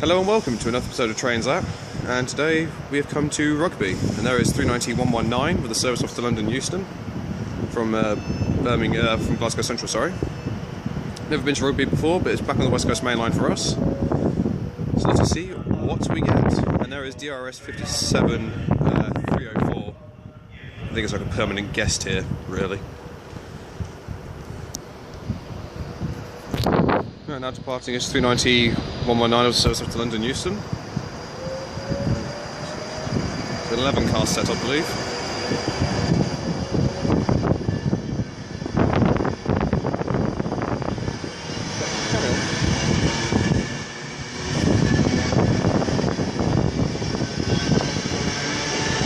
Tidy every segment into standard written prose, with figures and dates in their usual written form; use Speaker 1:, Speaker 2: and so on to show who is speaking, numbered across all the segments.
Speaker 1: Hello and welcome to another episode of Trains App, and today we have come to Rugby, and there is 390-119 with a service off to London Euston from from Glasgow Central, sorry. Never been to Rugby before, but it's back on the West Coast main line for us. So let's see what we get. And there is DRS 57304. I think it's like a permanent guest here, really. Right, now departing is 390-119 of service off to London Euston. It's an 11 car set, I believe.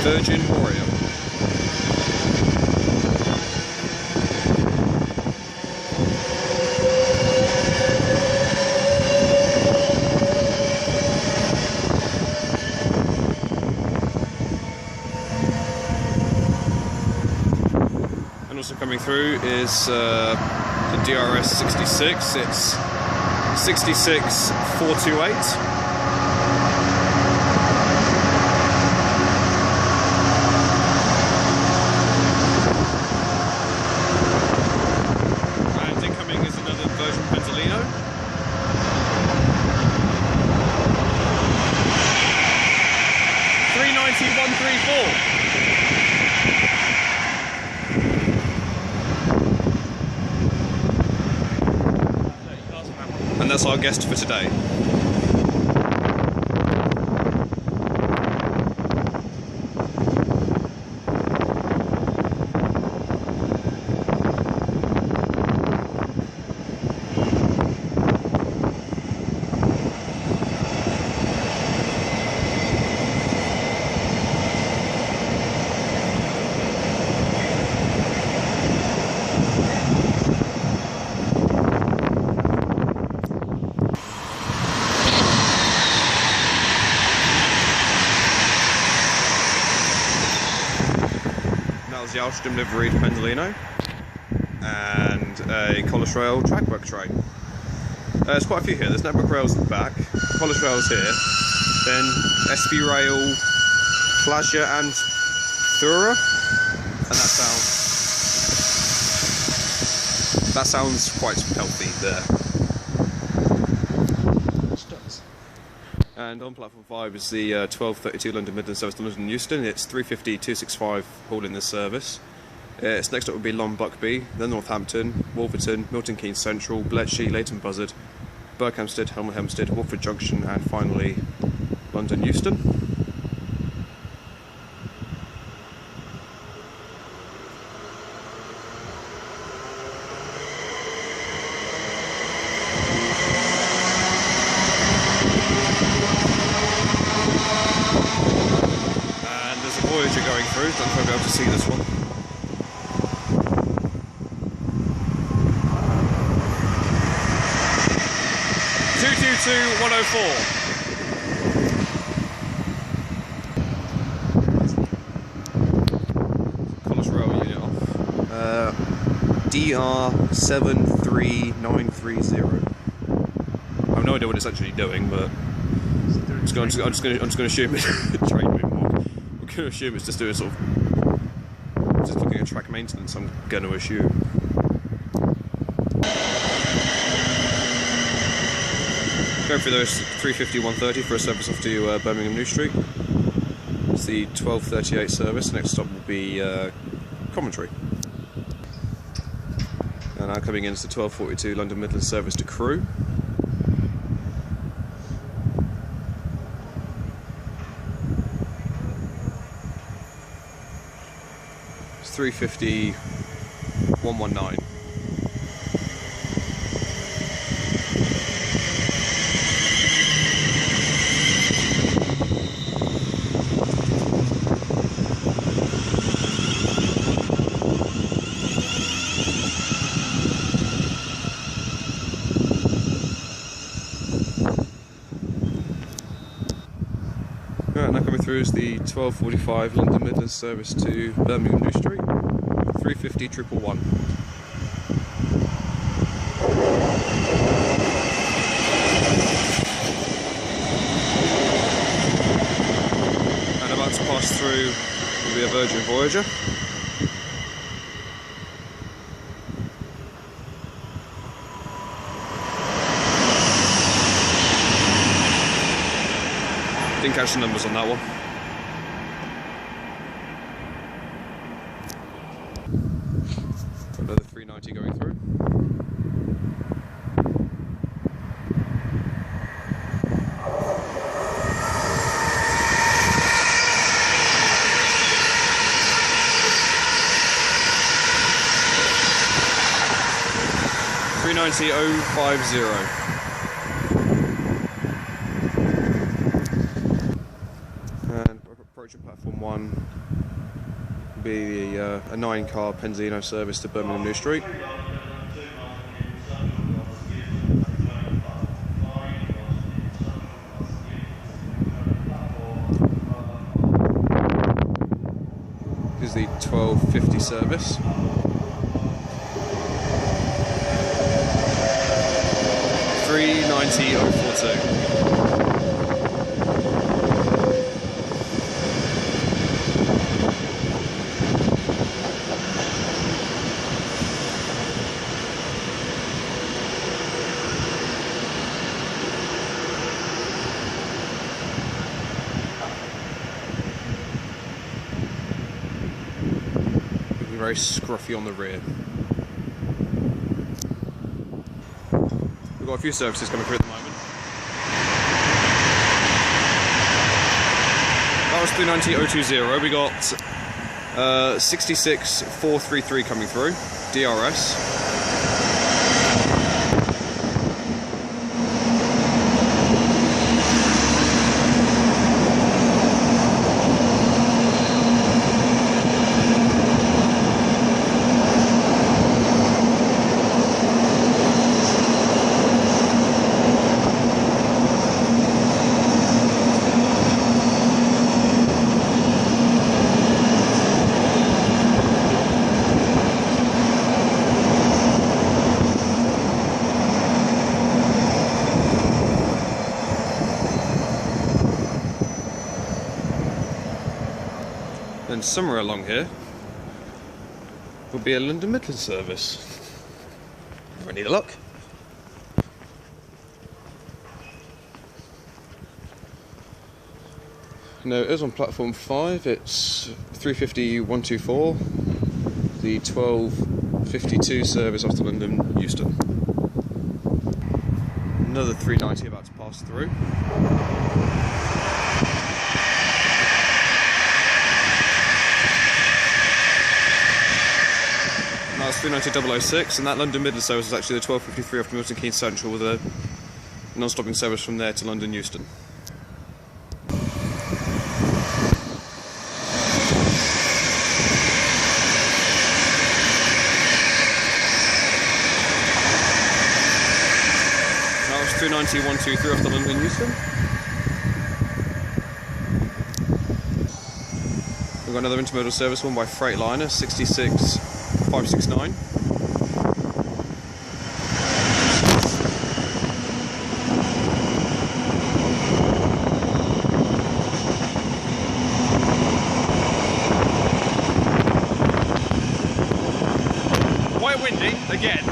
Speaker 1: Virgin Warrior. And also coming through is the DRS 66. It's 66428. And that's our guest for today. The Alstom livery Pendolino and a Collis Rail trackwork train. There's quite a few here. There's network rails at the back, Collis Rails here, then SB Rail, Flasher and Thura, and that sounds quite healthy there. And on platform 5 is the 1232 London Midland service to London Euston. It's 350-265 hauled in this service. Its next up would be Long Buckby, then Northampton, Wolverton, Milton Keynes Central, Bletchley, Leighton Buzzard, Berkhamsted, Hemel Hempstead, Watford Junction, and finally London Euston. Voyager going through, so I'm going to be able to see this one. Collis Rail unit off. DR73930. I have no idea what it's actually doing, but I'm just going to assume it's train movement. I'm going to assume it's just doing sort of just looking at track maintenance. I'm going to assume. Going through those 350-130 for a service off to Birmingham New Street. It's the 1238 service. Next stop will be Coventry. And now coming in is the 1242 London Midland service to Crewe. It's 350-119. Right, now coming through is the 1245 London Midland service to Birmingham New Street, 350-111. Virgin Voyager. Didn't catch the numbers on that one. Another 390 going through. .050. And approaching platform 1 will be a 9-car Penzino service to Birmingham New Street. This is the 1250 service. .042. Looking very scruffy on the rear. We've got a few services coming through at the moment. That was 390.020. We got 66.433 coming through, DRS. And somewhere along here will be a London Midland service. If I need a look. No, it is on platform 5. It's 350-124, the 1252 service off to London Euston. Another 390 about to pass through. That's 390.006, and that London Midland service is actually the 1253 off to Milton Keynes Central with a non-stopping service from there to London Euston. That was 390.123 off to London Euston. We've got another intermodal service, one by Freightliner, 66.569. Quite windy again.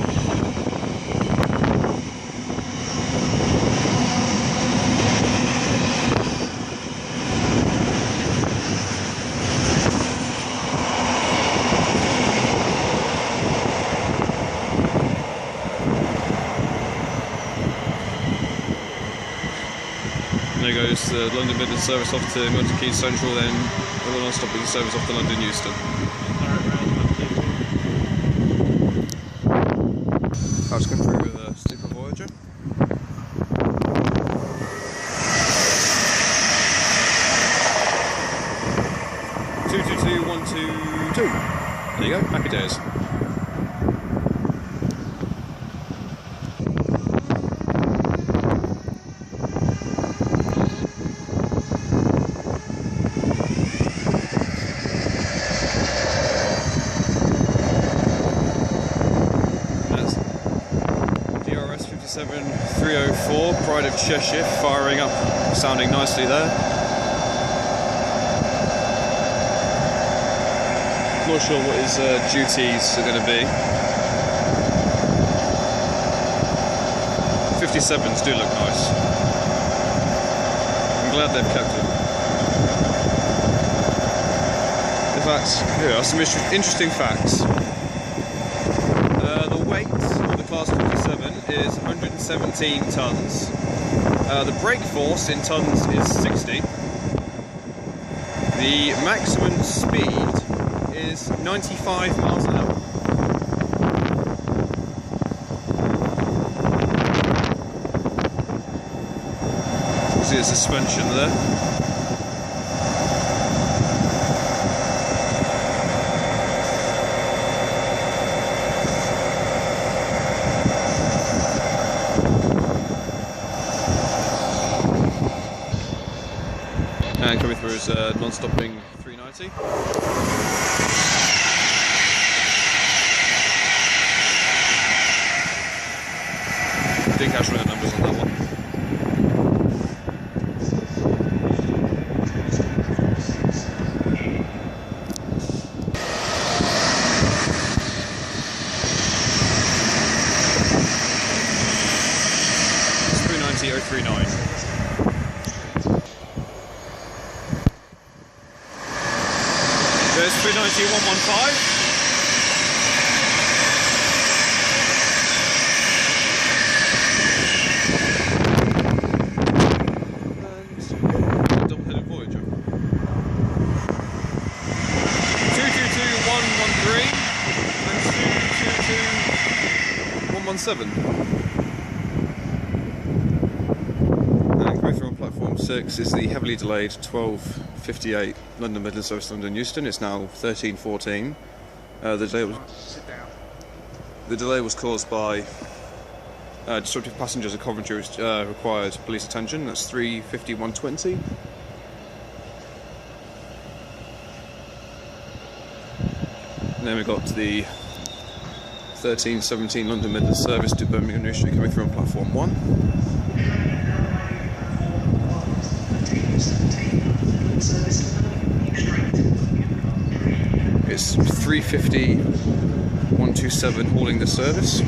Speaker 1: There goes the London Midland service off to Milton Keynes Central, then a non-stopping service off to London Euston. I'll just go through with a Super Voyager. .222.122. There you go, happy days. DRS 57304, Pride of Cheshire, firing up, sounding nicely there. Not sure what his duties are going to be. 57s do look nice. I'm glad they've kept them. In fact, here are some interesting facts. The weight of the Class 57 is 117 tonnes. The brake force in tonnes is 60. The maximum speed is 95 miles an hour. See the suspension there. And coming through is non-stopping 390. Didn't catch the numbers on that one. It's 390.039. There's 390.115. Double-headed Voyager. 222.113 and 222.117. And going through on platform 6 is the heavily delayed 12:58 London Midland service to London Euston. It's now 13:14. The delay was caused by disruptive passengers at Coventry, which required police attention. That's 3:51.20. And then we got the 13:17 London Midland service to Birmingham New Street coming through on platform 1. It's 3:50.127 hauling the service.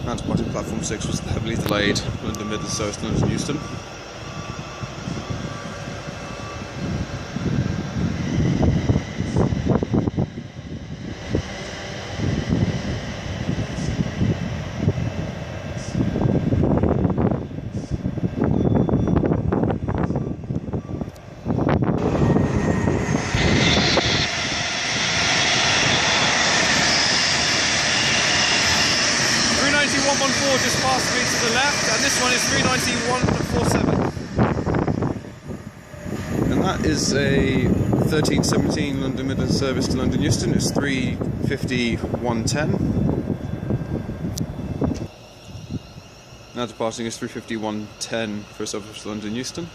Speaker 1: And departing platform 6 was the heavily delayed London Midland service to London Euston. Just past me to the left, and this one is 391.47. And that is a 13:17 London Midland service to London Euston. It's 3:50.110. Now departing is 3:51.10 for a service to London Euston.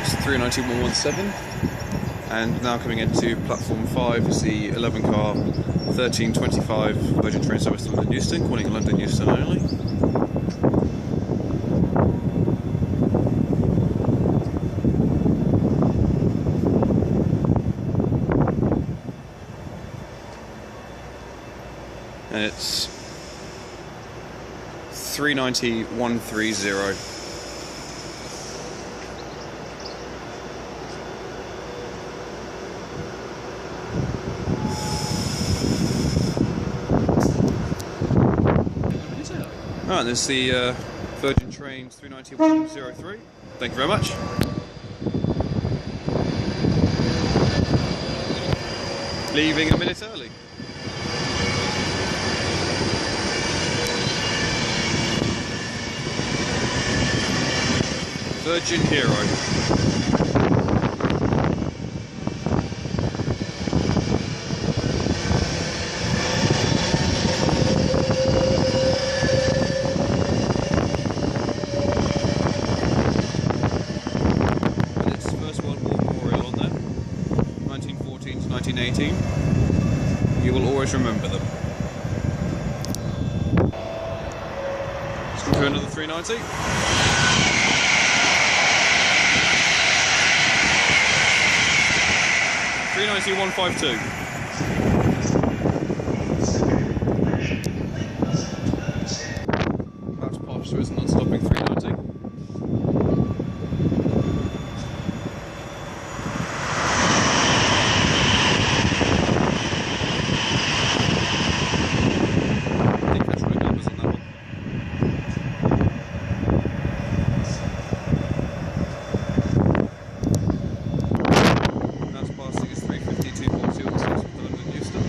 Speaker 1: It's 391.17, and now coming into platform 5 is the 11 car 13:25 Virgin train service to London Euston, calling London Euston only. And it's 390.130. Ah, and there's the Virgin Trains 39103. Thank you very much. Leaving a minute early. Virgin Hero. And its First World War memorial on there, 1914 to 1918. You will always remember them. Let's go through another 390. 390-152. About to pass through as a non-stopping 390. Didn't catch my numbers on that one. That's passing is 350-242 on the service of the London Euston.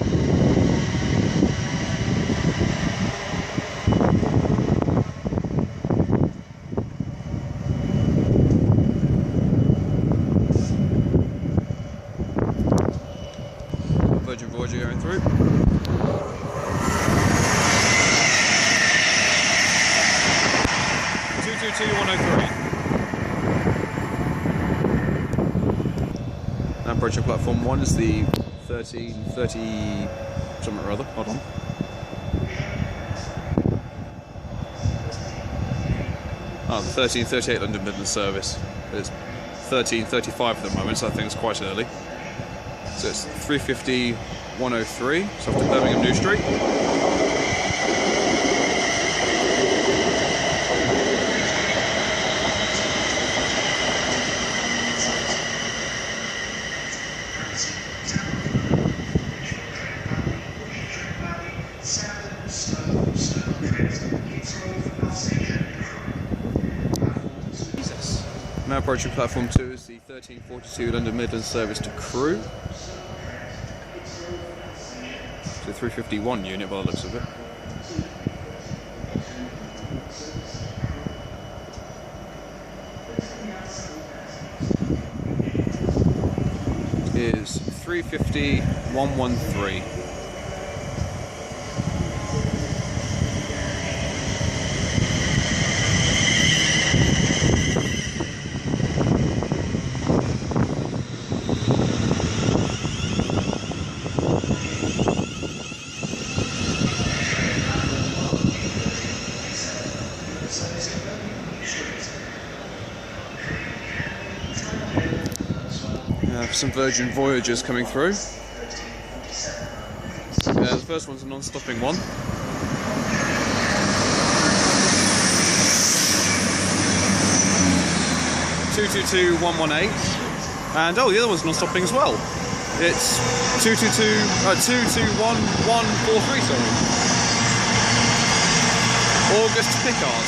Speaker 1: Virgin Voyager going through. Now approaching platform 1 is the 1330 something or other. Hold on. Oh, the 1338 London Midland service. It's 1335 at the moment, so I think it's quite early. So it's 350-103, so after Birmingham New Street. Now approaching platform 2 is the 1342 London Midland service to Crewe. It's a 351 unit by the looks of it. Is 350-113. Some Virgin Voyagers coming through. The first one's a non-stopping one. (222-118), and oh, the other one's non-stopping as well. It's 221-143. Sorry, August Pickard.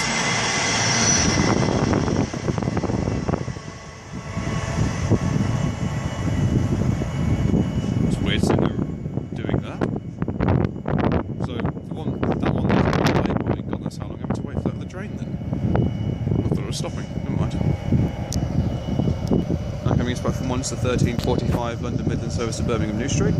Speaker 1: Stopping, never mind. Now coming into platform 1 is the 1345 London Midland service to Birmingham New Street.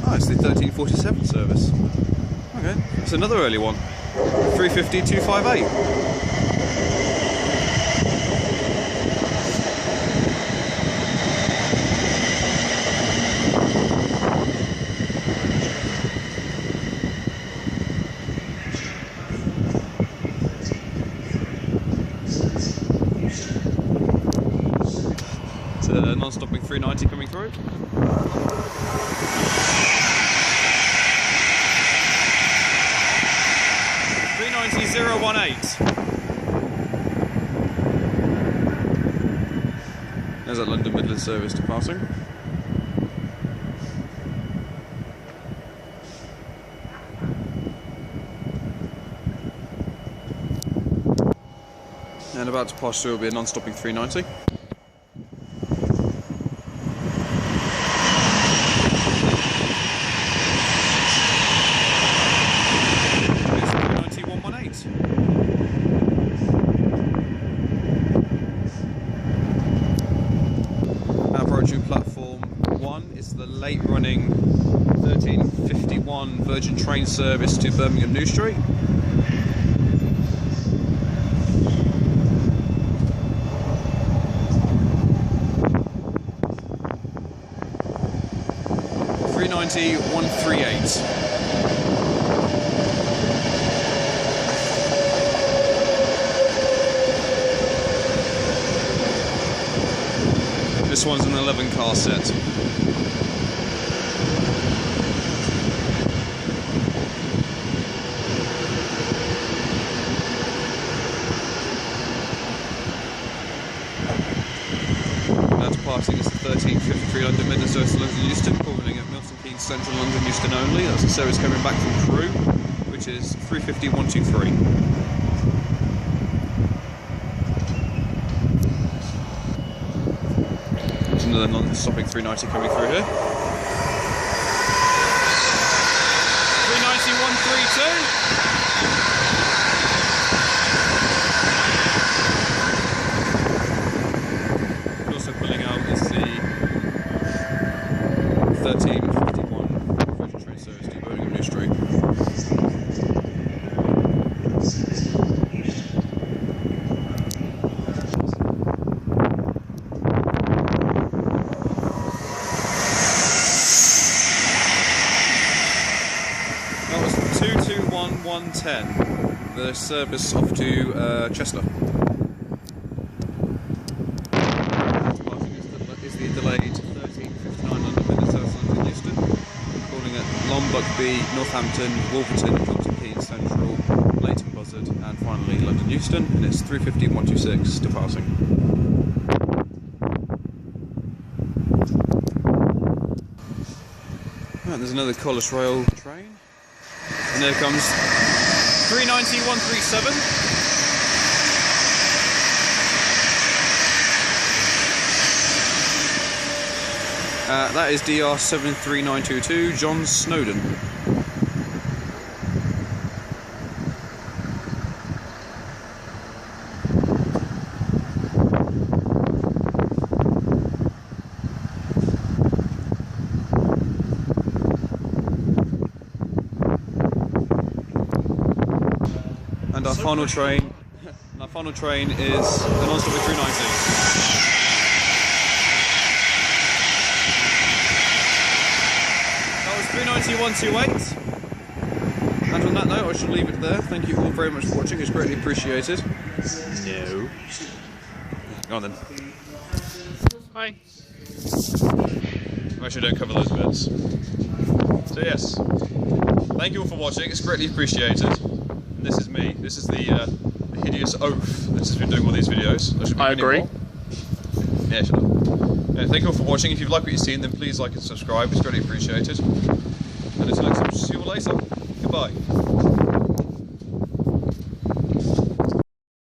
Speaker 1: Ah, it's the 1347 service. Okay, it's another early one. 350-258. Non-stopping 390 coming through. (390-018). There's that London Midland service departing. And about to pass through will be a non-stopping 390. It's 390-118. Now approaching platform 1 is the late running 1351 Virgin train service to Birmingham New Street. (390-138). This one's an 11 car set. Now departing is the 1353 London Midland service to London Euston, calling at Milton Keynes Central London Euston only. That's the service coming back from Crewe, which is 350-123. There's another non-stopping 390 coming through here. 390-132. Also pulling out is the 1351 Virgin train service to Birmingham New Street. That was 221110, the service off to Chester. Delayed 1359 London Midland service to London Euston, calling at Rugby, Northampton, Wolverton, Milton Keynes Central, Leighton Buzzard, and finally London Euston, and it's 350-126 departing. Right, there's another Collis Rail train, and there comes 390-137. That is DR 73922, John Snowden. And our final train, is the non-stop 390. That was 390-128. And on that note, I shall leave it there. Thank you all very much for watching. It's greatly appreciated. No. Go on then. Hi. I actually don't cover those bits. So yes, thank you all for watching. It's greatly appreciated. And this is me. This is the hideous oaf that has been doing all these videos. I agree. Yeah, shut up. Thank you all for watching. If you've liked what you've seen, then please like and subscribe. It's greatly appreciated. And until next time, see you all later. Goodbye.